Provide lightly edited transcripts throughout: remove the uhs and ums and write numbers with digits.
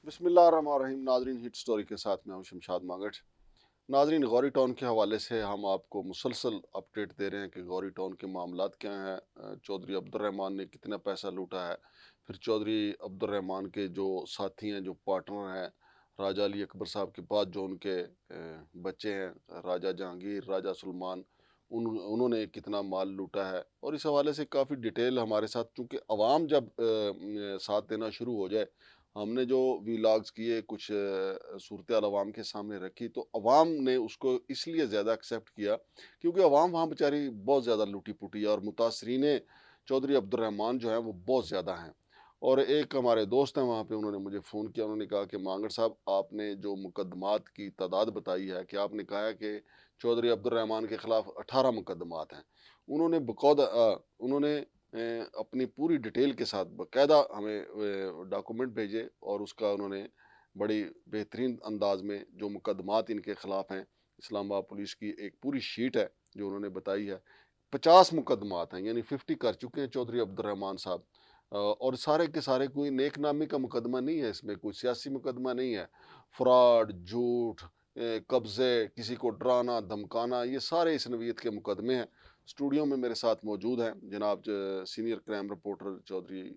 बिस्मिल्लाहिर्रहमानिर्रहीम। नाजरीन, hit story के साथ मैं हूं शमशाद मांगट। नाजरीन, गौरी टाउन के हवाले से हम आपको मुसलसल अपडेट दे रहे हैं कि गौरी टाउन के मामलात क्या हैं। चौधरी अब्दुर्रहमान ने कितना पैसा लूटा है। फिर चौधरी अब्दुर्रहमान के जो साथी हैं, जो पार्टनर हैं, राजा अली अकबर साहब के बाद जो उनके बच्चे हैं, राजा जहांगीर, राजा सलमान, उन्होंने कितना माल लूटा है। और इस हवाले से काफ़ी डिटेल हमारे साथ, चूँकि अवाम जब साथ देना शुरू हो जाए, हमने जो वीलॉग्स किए, कुछ सूरत-ए-हाल अवाम के सामने रखी, तो अवाम ने उसको इसलिए ज़्यादा एक्सेप्ट किया क्योंकि अवाम वहाँ बेचारी बहुत ज़्यादा लूटी-पुटी है और मुतासरीन चौधरी अब्दुर्रहमान जो हैं वो बहुत ज़्यादा हैं। और एक हमारे दोस्त हैं वहाँ पे, उन्होंने मुझे फ़ोन किया, उन्होंने कहा कि मांगड़ साहब, आपने जो मुकदमात की तादाद बताई है, कि आपने कहा है कि चौधरी अब्दुर्रहमान के ख़िलाफ़ 18 मुकदमात हैं। उन्होंने उन्होंने अपनी पूरी डिटेल के साथ बाकायदा हमें डॉक्यूमेंट भेजे और उसका उन्होंने बड़ी बेहतरीन अंदाज में जो मुकदमात इनके ख़िलाफ़ हैं, इस्लामाबाद पुलिस की एक पूरी शीट है जो उन्होंने बताई है। 50 मुकदमात हैं, यानी 50 कर चुके हैं चौधरी अब्दुर्रहमान साहब। और सारे के सारे कोई नेक नामी का मुकदमा नहीं है, इसमें कोई सियासी मुकदमा नहीं है। फ्रॉड, झूठ, कब्ज़े, किसी को डराना धमकाना, ये सारे इस नवीयत के मुकदमे हैं। स्टूडियो में मेरे साथ मौजूद हैं जनाब senior crime reporter Chaudhry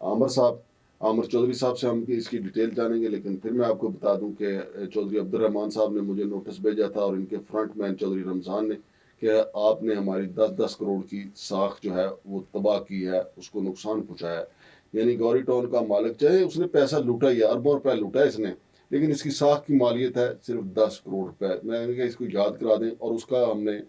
Aamir साहब। आमिर चौधरी साहब से हम इसकी डिटेल जानेंगे, लेकिन फिर मैं आपको बता दूं कि चौधरी अब्दुर्रहमान साहब ने मुझे नोटिस भेजा था और इनके फ्रंट मैन चौधरी रमज़ान ने, कि आपने हमारी 10-10 करोड़ की साख जो है वो तबाह की है, उसको नुकसान पहुँचाया है। यानी गौरी टाउन का मालिक, चाहे उसने पैसा लूटा ही है, अरबों रुपया लूटा है इसने, लेकिन इसकी साख की मालियत है सिर्फ 10 करोड़ रुपए। मैंने कहा इसको याद करा दें, और उसका हमने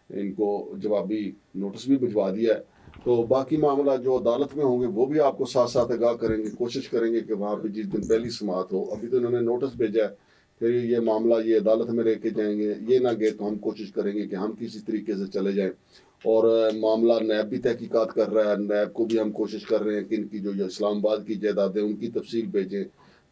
इनको जवाबी नोटिस भी भिजवा दिया है। तो बाकी मामला जो अदालत में होंगे वो भी आपको साथ साथ आगाह करेंगे, कोशिश करेंगे कि वहाँ पे जिस दिन पहली समाअत हो, अभी तो इन्होंने नोटिस भेजा है, फिर ये मामला ये अदालत में लेके जाएंगे, ये ना गए तो हम कोशिश करेंगे कि हम किसी तरीके से चले जाएं। और मामला नैब भी तहकीकात कर रहा है, नैब को भी हम कोशिश कर रहे हैं कि इनकी जो इस्लामाबाद की जायदादें उनकी तफसील भेजें,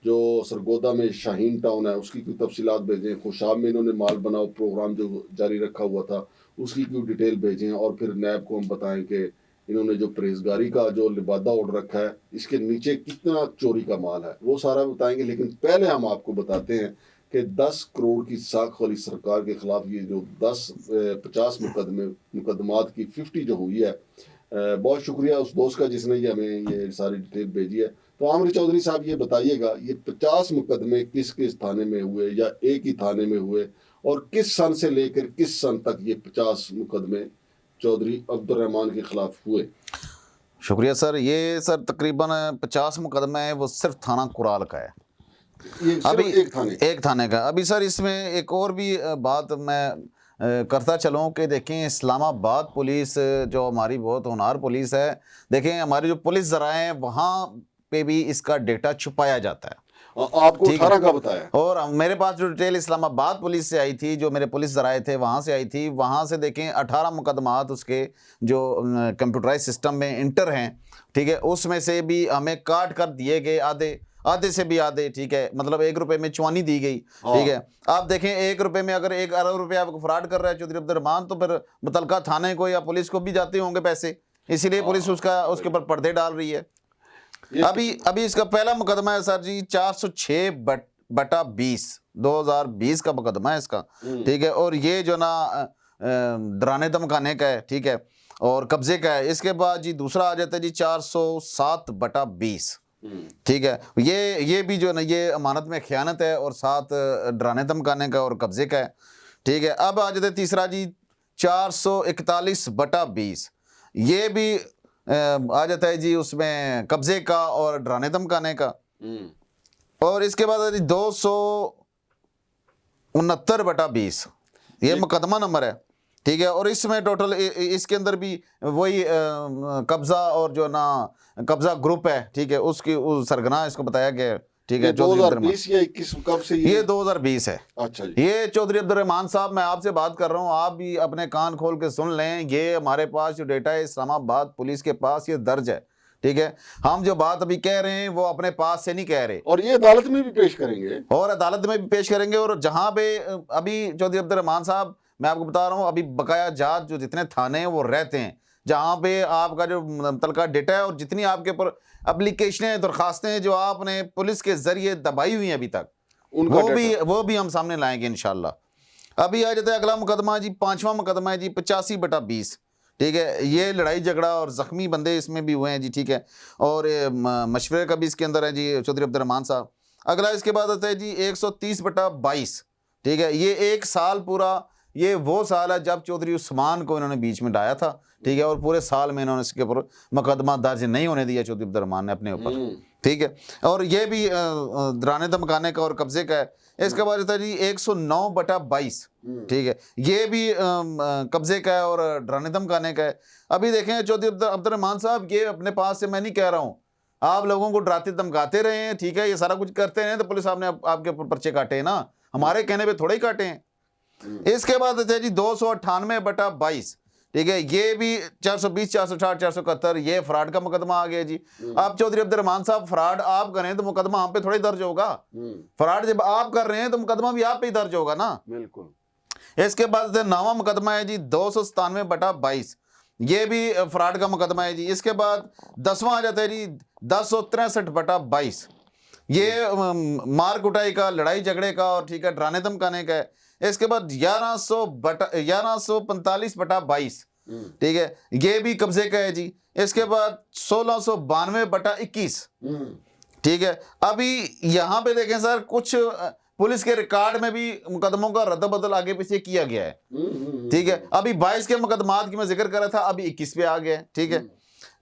जो सरगोदा में शाहीन टाउन है उसकी कोई तफसीलात भेजें, खुशाब में इन्होंने माल बनाओ प्रोग्राम जो जारी रखा हुआ था उसकी कोई डिटेल भेजें, और फिर नैब को हम बताएं कि इन्होंने जो परहेजगारी का जो लिबादा ऑर्डर रखा है, इसके नीचे कितना चोरी का माल है, वो सारा बताएंगे। लेकिन पहले हम आपको बताते हैं कि 10 करोड़ की साख वाली सरकार के खिलाफ ये जो 50 मुकदमात की 50 जो हुई है, बहुत शुक्रिया उस दोस्त का जिसने ये हमें ये सारी डिटेल भेजी है। तो आमिर चौधरी साहब, ये बताइएगा, ये 50 मुकदमे किस किस थाने में हुए या एक ही थाने में हुए, और किस सन से लेकर किस सन तक ये 50 मुकदमे चौधरी अब्दुर्रहमान के खिलाफ हुए? शुक्रिया सर। ये सर तकरीबन 50 मुकदमा है, वो सिर्फ थाना कुराल का है। ये अभी सिर्फ एक थाने का। अभी सर इसमें एक और भी बात मैं करता चलूँ कि देखें, इस्लामाबाद पुलिस जो हमारी बहुत होनहार पुलिस है, देखें हमारी जो पुलिस ज़राए हैं वहाँ पे भी इसका डेटा छुपाया जाता है। आपको ठीक 18 है। का बताया, और मेरे पास जो डिटेल इस्लामाबाद पुलिस से आई थी, जो मेरे पुलिस ज़राए थे वहाँ से आई थी, वहाँ से देखें 18 मुकदमात उसके जो कंप्यूटराइज सिस्टम में इंटर हैं, ठीक है, उसमें से भी हमें काट कर दिए गए आधे, आधे से भी आधे, ठीक है, मतलब 1 रुपये में चुवानी दी गई। ठीक है। आप देखें 1 रुपये में अगर 1 अरब रुपया फ्रॉड कर रहा है चौधरी अब्दुर्रहमान, तो फिर मुतलका थाने को या पुलिस को भी जाते होंगे पैसे, इसीलिए पुलिस उसके ऊपर पर्दे डाल रही है। अभी इसका पहला मुकदमा है सर जी 406/20 2020 का मुकदमा है इसका। ठीक है। और ये जो ना डराने धमकाने का है, ठीक है, और कब्जे का है। इसके बाद जी दूसरा आ जाता है जी 407/20। ठीक है। ये भी जो ना ये अमानत में खयानत है और साथ डराने धमकाने का और कब्जे का है। ठीक है। अब आ जाता है तीसरा जी 441/20। ये भी आ जाता है जी उसमें कब्जे का और डराने धमकाने का। और इसके बाद 269/20 ये मुकदमा नंबर है। ठीक है। और इसमें टोटल इसके अंदर भी वही कब्जा और जो ना कब्जा ग्रुप है, ठीक है, उसकी सरगना इसको बताया गया है। ठीक है। 2020 या 21 कब से ये 2020 है। अच्छा जी। ये चौधरी अब्दुर्रहमान साहब, मैं आपसे बात कर रहा हूँ, आप भी अपने कान खोल के सुन लें। ये हमारे पास जो डेटा है इस्लामाबाद पुलिस के पास ये दर्ज है। ठीक है। हम जो बात अभी कह रहे हैं वो अपने पास से नहीं कह रहे, और ये अदालत में भी पेश करेंगे, और अदालत में भी पेश करेंगे। और जहां पे अभी चौधरी अब्दुर्रहमान साहब, मैं आपको बता रहा हूँ, अभी बकाया जात जो जितने थाने हैं वो रहते हैं, जहाँ पे आपका जो मुतलका डेटा है और जितनी आपके ऊपर एप्लीकेशनें दरखास्तें हैं जो आपने पुलिस के ज़रिए दबाई हुई हैं अभी तक, उनका वो भी हम सामने लाएंगे इंशाल्लाह। अभी आ जाता है अगला मुकदमा जी, 5वां मुकदमा है जी 85/20। ठीक है, ये लड़ाई झगड़ा और ज़ख्मी बंदे इसमें भी हुए हैं जी। ठीक है, और मशवरे का भी इसके अंदर है जी चौधरी अब्दुर्रहमान साहब। अगला इसके बाद आता है जी 130/22। ठीक है, ये 1 साल पूरा, ये वो साल है जब चौधरी उस्मान को इन्होंने बीच में डाया था। ठीक है, और पूरे साल में इन्होंने इसके ऊपर मुकदमा दर्ज नहीं होने दिया चौधरी अब्दुर्रहमान ने अपने ऊपर। ठीक है, और ये भी डराने धमकाने का और कब्जे का है। इसके बाद आता है जी 109/22। ठीक है, ये भी कब्जे का है और डराने धमकाने का है। अभी देखें चौधरी अब्दुर्रहमान साहब, ये अपने पास से मैं नहीं कह रहा हूँ, आप लोगों को डराते धमकाते रहे हैं। ठीक है, ये सारा कुछ करते हैं तो पुलिस साहब ने आपके ऊपर पर्चे काटे हैं ना, हमारे कहने पे थोड़े ही काटे हैं। इसके बाद आता है जी 298/22। ठीक है, ये भी 420, 460, 471, ये फ्रॉड का मुकदमा आ गया जी। आप चौधरी अब्दुर्रहमान साहब, फ्रॉड आप करें तो मुकदमा हम पे थोड़ी दर्ज होगा। फ्रॉड जब आप कर रहे हैं तो मुकदमा भी आप पे ही दर्ज होगा ना। बिल्कुल। इसके बाद 9वां मुकदमा है जी 297/22। ये भी फ्रॉड का मुकदमा है जी। इसके बाद 10वां आ जाता है जी 1063/22। ये मार कुटाई का, लड़ाई झगड़े का और ठीक है डराने धमकाने का है। इसके बाद 1145/22। ठीक है, ये भी कब्जे का है जी। इसके बाद 1692/21। ठीक है, अभी यहाँ पे देखें सर, कुछ पुलिस के रिकॉर्ड में भी मुकदमों का रद्द बदल आगे पीछे किया गया है। ठीक है, अभी 22 के मुकदमात की मैं जिक्र कर रहा था, अभी 21 पे आ गया है। ठीक है,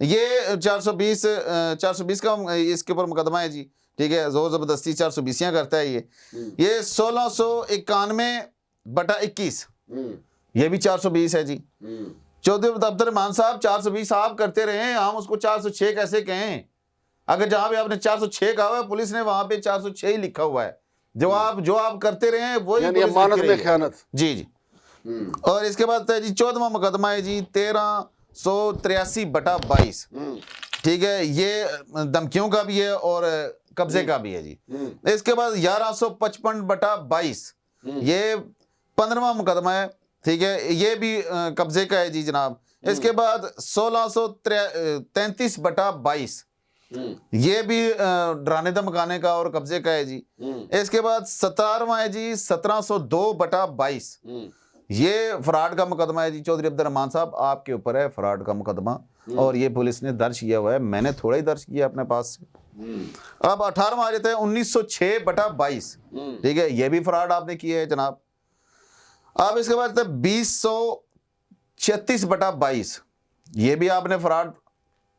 ये 420 का इसके ऊपर मुकदमा है जी। ठीक है, जोर जबरदस्ती 420 करता है ये 1691/21। ये भी 420 है जी। चौधरी अब्दुर्रहमान साहब, 420 आप करते रहे, हम उसको 406 कैसे कहें? अगर जहां पे आपने 406 कहा हुआ है, पुलिस ने वहां पे 406 ही लिखा हुआ है। जो आप करते रहे वही अमानत में खयानत। जी जी। और इसके बाद है जी 14वां मुकदमा है जी 1383/22। ठीक है, ये धमकियों का भी है और कब्जे का भी है जी। इसके बाद 1155/22। ये 15वां मुकदमा है। ठीक है, ये भी कब्जे का है जी जनाब। इसके बाद 1633/22। ये भी डराने धमकाने का और कब्जे का है जी। इसके बाद 17वां है जी 1702/22। ये फ्रॉड का मुकदमा है जी। चौधरी अब्दुर्रहमान साहब, आपके ऊपर है फ्रॉड का मुकदमा और ये पुलिस ने दर्ज किया हुआ है, मैंने थोड़ा ही दर्ज किया अपने पास से। अब 18वां आ जाता है 1906/22। ठीक है, ये भी फ्रॉड आपने किया है जनाब। अब इसके बाद 2036/22। ये भी आपने फ्रॉड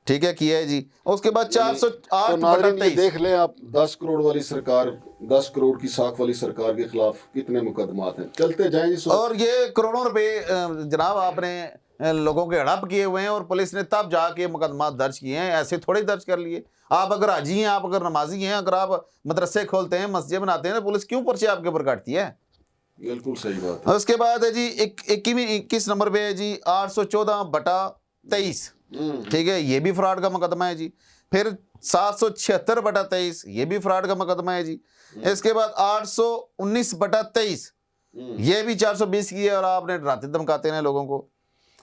ठीक है किया है जी। उसके बाद 408/23। देख लें आप, 10 करोड़ वाली सरकार, 10 करोड़ की साख वाली सरकार के खिलाफ कितने मुकदमात हैं, चलते जाएं जी। और ये करोड़ों रुपए जनाब आपने लोगों के हड़प किए हुए हैं और पुलिस ने तब जाके मुकदमा दर्ज किए हैं, ऐसे थोड़े दर्ज कर लिए। आप अगर हाजी हैं, आप अगर नमाजी हैं, अगर आप मदरसे खोलते हैं, मस्जिद बनाते हैं, तो पुलिस क्यों पर्चे आपके ऊपर काटती है? बिल्कुल सही बात है। उसके बाद है जी 21 नंबर पे है जी 814/23। ठीक है, ये भी फ्रॉड का मुकदमा है जी। फिर 776/23, ये भी फ्रॉड का मुकदमा है जी। इसके बाद 819/23, ये भी 420 की है और आपने डराते धमकाते हैं लोगों को।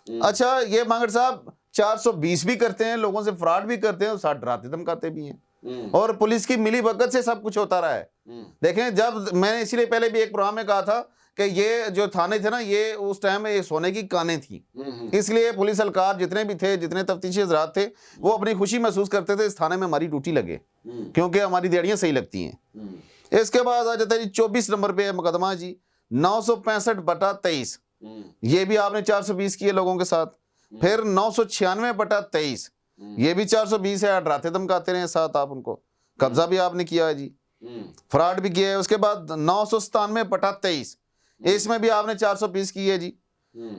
अच्छा, ये मांगड़ साहब 420 भी करते हैं, लोगों से फ्रॉड भी करते हैं और साथ डराते धमकाते भी हैं, और पुलिस की मिली भगत से सब कुछ होता रहा है। देखें, जब मैंने इसीलिए पहले भी एक प्रोग्राम में कहा था कि ये जो थाने थे ना, ये उस टाइम में ये सोने की कानें थी, इसलिए पुलिस अलकार जितने भी थे, जितने तफ्तीशी हजरात थे, वो अपनी खुशी महसूस करते थे इस थाने में हमारी ड्यूटी लगे, क्योंकि हमारी दिहाड़ियाँ सही लगती हैं। इसके बाद आ जाता है जी 24 नंबर पे मुकदमा जी 965/23। ये भी आपने 420 किए लोगों के साथ। फिर 996/23, ये भी 420 है, डराते धमकाते रहे साथ आप उनको, कब्जा भी आपने किया है जी, फ्रॉड भी किया है। उसके बाद 997/23, इसमें भी आपने 420 की है जी।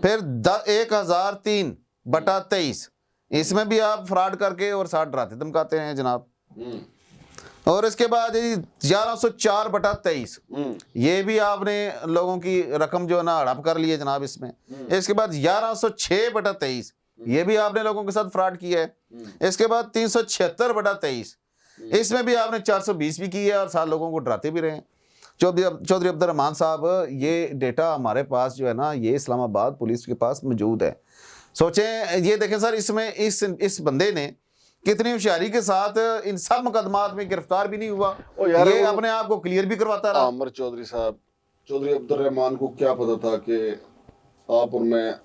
फिर 1003/23, इसमें भी आप फ्रॉड करके और साथ डराते धमकाते हैं जनाब। और इसके बाद 1104/23, ये भी आपने लोगों की रकम जो है ना हड़प कर ली है जनाब इसमें। इसके बाद 1106/23, ये भी आपने लोगों के साथ फ्रॉड किया है। इसके बाद 376/23, इसमें भी आपने 420 भी की है और साथ लोगों को डराते भी रहे। चौधरी अब्दुर्रहमान साहब, ये डेटा हमारे पास जो है ना, ये इस्लामाबाद पुलिस के पास मौजूद है। सोचें, ये देखें सर, इसमें इस बंदे ने कितनी होशियारी के साथ इन सब मुकदमात में गिरफ्तार भी नहीं हुआ, ओ यार, ये वो अपने आप को क्लियर भी करवाता रहा। आमिर चौधरी साहब, चौधरी अब्दुल रहमान को क्या पता था कि आप और मैं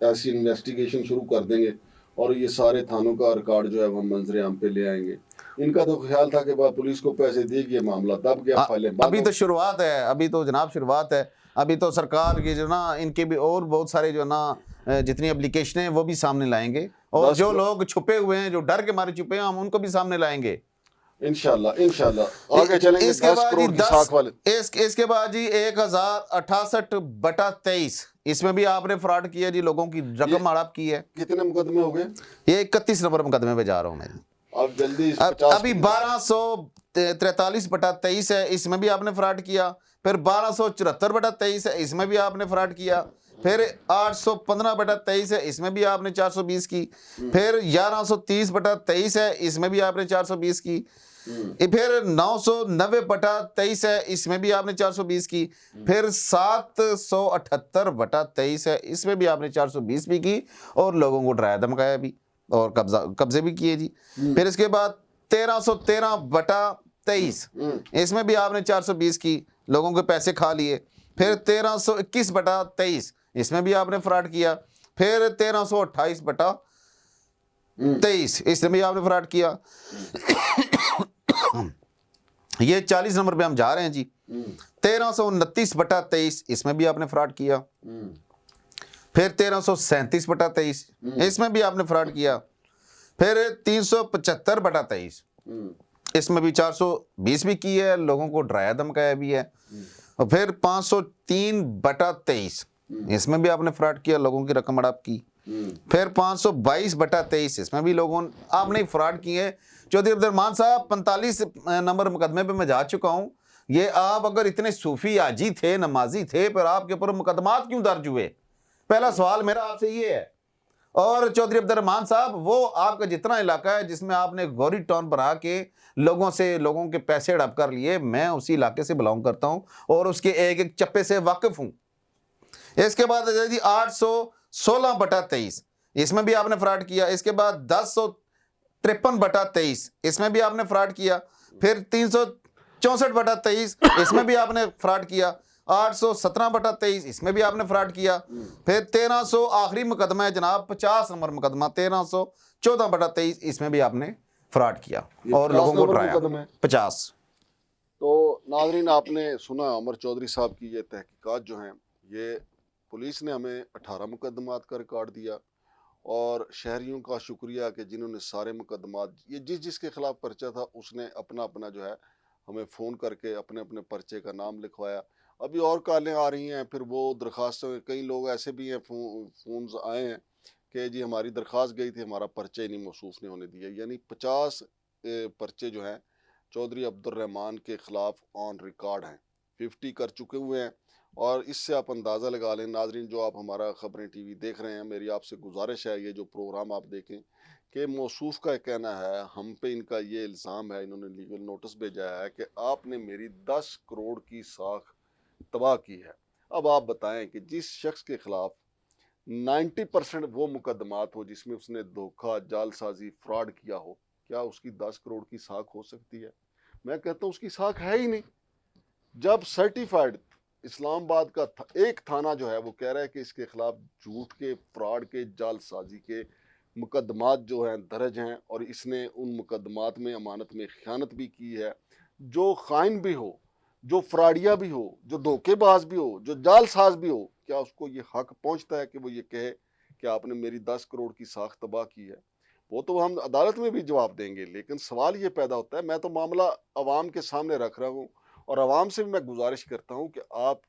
ऐसी इन्वेस्टिगेशन शुरू कर देंगे और ये सारे थानों का रिकॉर्ड जो है वो मंजर आम पे ले आएंगे। इनका तो ख्याल था कि पुलिस को पैसे देगी, मामला दब गया, फाइलें बंद अभी हो तो शुरुआत है, अभी तो जनाब शुरुआत है। अभी तो सरकार की जो ना, इनके भी और बहुत सारे जो ना जितनी एप्लीकेशन है वो भी सामने लाएंगे, और जो लोग छुपे हुए हैं, जो डर के मारे छुपे हैं, हम उनको भी सामने लाएंगे इंशाल्लाह। इंशाल्लाह आगे चलेंगे। इसके 10 बाद करोड़ जी की साख वाले, इसके बाद जी 1068/23, इसमें भी आपने फ्रॉड किया जी, लोगों की रकम हड़प की है। कितने मुकदमे हो गए? ये 31 नंबर मुकदमे पे जा रहा हूँ मैं। अब जल्दी अभी 1243/23 है, इसमें भी आपने फ्रॉड किया। फिर 1274/23 है, इसमें भी आपने फ्रॉड किया। फिर 815/23 है, इसमें भी आपने 420 की। फिर 1130/23 है, इसमें भी आपने 420 की। फिर 990/23 है, इसमें भी आपने 420 की। फिर 778/23 है, इसमें भी आपने 420 भी की, और लोगों को डराया धमकाया भी, और कब्जे भी किए जी। फिर इसके बाद 1313/23, इसमें भी आपने 420 की, लोगों के पैसे खा लिए। फिर 1321/23, इसमें भी आपने फ्रॉड किया। फिर 1328/23, इसमें भी आपने फ्रॉड किया। ये 40 नंबर पे हम जा रहे हैं जी। 1329/23, इसमें भी आपने फ्रॉड किया। फिर 1337/23, इसमें भी आपने फ्रॉड किया। फिर 375/23, इसमें भी 420 भी की है, लोगों को डराया धमकाया भी है। और फिर 503/23, इसमें भी आपने फ्रॉड किया, लोगों की रकम हड़प की। फिर 522/23, इसमें भी लोगों आपने फ्रॉड किए। चौधरी अब्दुल रहमान साहब, 45 नंबर मुकदमे पे मैं जा चुका हूँ। ये आप अगर इतने सूफी आजी थे, नमाजी थे, पर आपके ऊपर मुकदमात क्यों दर्ज हुए? पहला सवाल मेरा आपसे ये है। और चौधरी अब्दुल रहमान साहब, वो आपका जितना इलाका है जिसमें आपने गौरी टाउन बना के लोगों के पैसे हड़प कर लिए, मैं उसी इलाके से बिलोंग करता हूं और उसके एक एक चप्पे से वाकिफ हूं। इसके बाद जी 816/23, इसमें भी आपने फ्रॉड किया। इसके बाद 1053/23, इसमें भी आपने फ्रॉड किया। फिर 364/23, इसमें भी आपने फ्रॉड किया। 817/23, इसमें भी आपने फ्रॉड किया। फिर 1300 आखिरी मुकदमा है जनाब, 50 नंबर मुकदमा, 1314/23, इसमें भी आपने फ्रॉड किया और लोगों को डराया। 50। तो नाज़रीन, आपने सुना उमर चौधरी साहब की ये तहकीकात जो हैं, ये पुलिस ने हमें 18 मुकदमात का रिकॉर्ड दिया, और शहरियों का शुक्रिया कि जिन्होंने सारे मुकदमात, ये जिसके खिलाफ पर्चा था उसने अपना अपना जो है हमें फ़ोन करके अपने अपने पर्चे का नाम लिखवाया। अभी और कॉलें आ रही हैं, फिर वो दरख्वास्तों, कई लोग ऐसे भी हैं, फ़ोन्स आए हैं कि जी हमारी दरख्वास्त गई थी, हमारा पर्चा ही नहीं मौसूफ नहीं होने दिया। यानी 50 पर्चे जो हैं चौधरी अब्दुल रहमान के ख़िलाफ़ ऑन रिकॉर्ड हैं, 50 कर चुके हुए हैं। और इससे आप अंदाज़ा लगा लें नाजरीन, जो आप हमारा ख़बरें टीवी देख रहे हैं, मेरी आपसे गुजारिश है, ये जो प्रोग्राम आप देखें, कि मौसूफ का कहना है, हम पे इनका ये इल्ज़ाम है, इन्होंने लीगल नोटिस भेजा है कि आपने मेरी 10 करोड़ की साख तबाह की है। अब आप बताएं कि जिस शख्स के ख़िलाफ़ 90% वो मुकदमात हो जिसमें उसने धोखा, जालसाजी, फ्रॉड किया हो, क्या उसकी 10 करोड़ की साख हो सकती है? मैं कहता हूँ उसकी साख है ही नहीं। जब सर्टिफाइड इस्लामाबाद का एक थाना जो है वो कह रहा है कि इसके खिलाफ झूठ के, फ्रॉड के, जालसाजी के मुकदमात जो हैं दर्ज हैं, और इसने उन मुकदमात में अमानत में ख़यानत भी की है, जो खाइन भी हो, जो फ्राडिया भी हो, जो धोखेबाज भी हो, जो जालसाज भी हो, क्या उसको ये हक पहुंचता है कि वो ये कहे कि आपने मेरी 10 करोड़ की साख तबाह की है? वो तो हम अदालत में भी जवाब देंगे, लेकिन सवाल ये पैदा होता है, मैं तो मामला अवाम के सामने रख रहा हूँ, और आवाम से भी मैं गुजारिश करता हूँ कि आप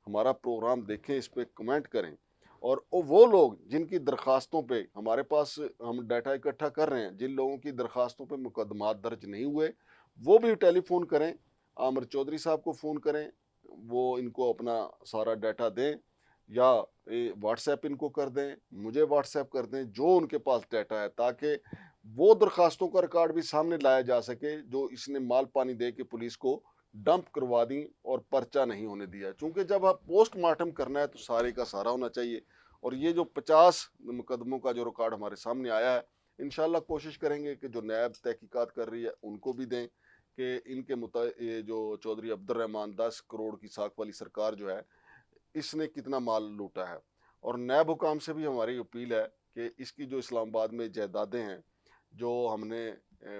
हमारा प्रोग्राम देखें, इस पर कमेंट करें, और वो लोग जिनकी दरख्वास्तों पे हमारे पास हम डाटा इकट्ठा कर रहे हैं, जिन लोगों की दरख्वास्तों पे मुकदमात दर्ज नहीं हुए, वो भी टेलीफोन करें, आमिर चौधरी साहब को फ़ोन करें, वो इनको अपना सारा डाटा दें, या व्हाट्सएप इनको कर दें, मुझे व्हाट्सएप कर दें, जो उनके पास डाटा है, ताकि वो दरख्वास्तों का रिकॉर्ड भी सामने लाया जा सके जो इसने माल पानी दे के पुलिस को डंप करवा दी और पर्चा नहीं होने दिया। चूंकि जब आप पोस्टमार्टम करना है तो सारे का सारा होना चाहिए, और ये जो 50 मुकदमों का जो रिकॉर्ड हमारे सामने आया है, इंशाल्लाह कोशिश करेंगे कि जो नैब तहकीकात कर रही है उनको भी दें कि इनके ये जो चौधरी अब्दुर्रहमान 10 करोड़ की साख वाली सरकार जो है, इसने कितना माल लूटा है। और नैब हुकाम से भी हमारी अपील है कि इसकी जो इस्लामाबाद में जायदादें हैं, जो हमने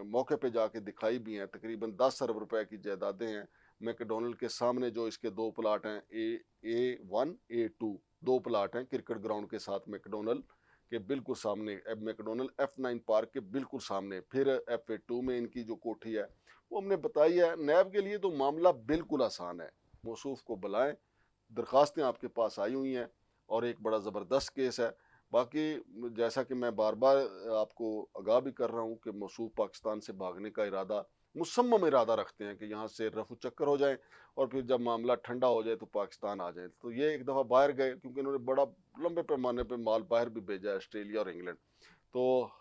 मौके पे जाके दिखाई भी हैं, तकरीबन 10 अरब रुपए की जायदादें हैं। मैकडोनल्ड के सामने जो इसके 2 प्लाट हैं, A1 A2 2 प्लाट हैं क्रिकेट ग्राउंड के साथ मैकडोनल्ड के बिल्कुल सामने, मैकडोनल्ड F9 पार्क के बिल्कुल सामने। फिर FA2 में इनकी जो कोठी है वो हमने बताई है। नैब के लिए तो मामला बिल्कुल आसान है, मौसूफ को बुलाएं, दरखास्तें आपके पास आई हुई हैं और एक बड़ा ज़बरदस्त केस है। बाकी जैसा कि मैं बार बार आपको आगाह भी कर रहा हूँ कि मौसूफ पाकिस्तान से भागने का इरादा, मुसम्मम इरादा रखते हैं कि यहाँ से रफू चक्कर हो जाए और फिर जब मामला ठंडा हो जाए तो पाकिस्तान आ जाए। तो ये एक दफ़ा बाहर गए क्योंकि इन्होंने बड़ा लंबे पैमाने पर माल बाहर भी भेजा है, ऑस्ट्रेलिया और इंग्लैंड। तो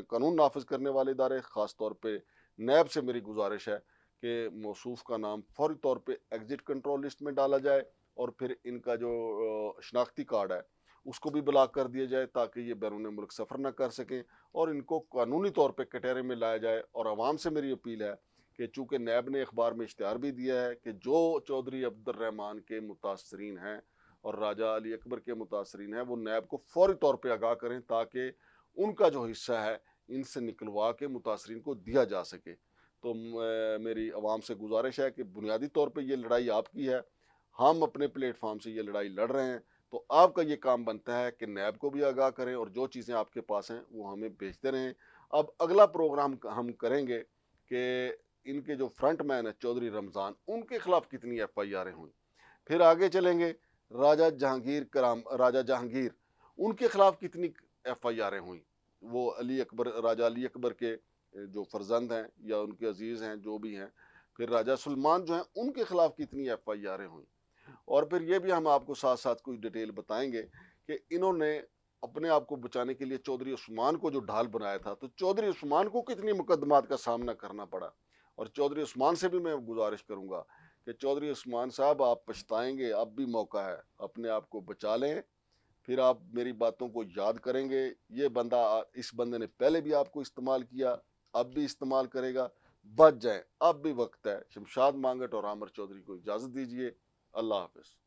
कानून नाफिज करने वाले इदारे, ख़ास तौर पर नैब से मेरी गुजारिश है कि मौसूफ का नाम फौरी तौर पे एग्जिट कंट्रोल लिस्ट में डाला जाए और फिर इनका जो शनाख्ती कार्ड है उसको भी ब्लॉक कर दिया जाए ताकि ये बैरून मुल्क सफ़र ना कर सकें और इनको कानूनी तौर पे कटहरे में लाया जाए। और आवाम से मेरी अपील है कि चूँकि नैब ने अखबार में इश्तिहार भी दिया है कि जो चौधरी अब्दुर्रहमान के मुतासरीन हैं और राजा अली अकबर के मुतासरीन हैं वो नैब को फौरी तौर पर आगाह करें ताकि उनका जो हिस्सा है इनसे निकलवा के मुतासरीन को दिया जा सके। तो मेरी आवाम से गुजारिश है कि बुनियादी तौर पे ये लड़ाई आपकी है, हम अपने प्लेटफॉर्म से ये लड़ाई लड़ रहे हैं, तो आपका ये काम बनता है कि नैब को भी आगाह करें और जो चीज़ें आपके पास हैं वो हमें भेजते रहें। अब अगला प्रोग्राम हम करेंगे कि इनके जो फ्रंट मैन है चौधरी रमज़ान, उनके खिलाफ कितनी FIR हुई। फिर आगे चलेंगे राजा जहांगीर, उनके खिलाफ कितनी FIR हुई। वो राजा अली अकबर के जो फर्जंद हैं या उनके अजीज़ हैं, जो भी हैं। फिर राजा सुलेमान जो हैं उनके खिलाफ कितनी FIR हुई। और फिर ये भी हम आपको साथ साथ कुछ डिटेल बताएंगे कि इन्होंने अपने आप को बचाने के लिए चौधरी उस्मान को जो ढाल बनाया था, तो चौधरी उस्मान को कितनी मुकदमात का सामना करना पड़ा। और चौधरी उस्मान से भी मैं गुजारिश करूंगा कि चौधरी उस्मान साहब, आप पछताएंगे, अब भी मौका है, अपने आप को बचा लें। फिर आप मेरी बातों को याद करेंगे। ये बंदा, इस बंदे ने पहले भी आपको इस्तेमाल किया, अब भी इस्तेमाल करेगा। बच जाएं, अब भी वक्त है। शमशाद मांगट और आमिर चौधरी को इजाज़त दीजिए। अल्लाह हाफ़िज़।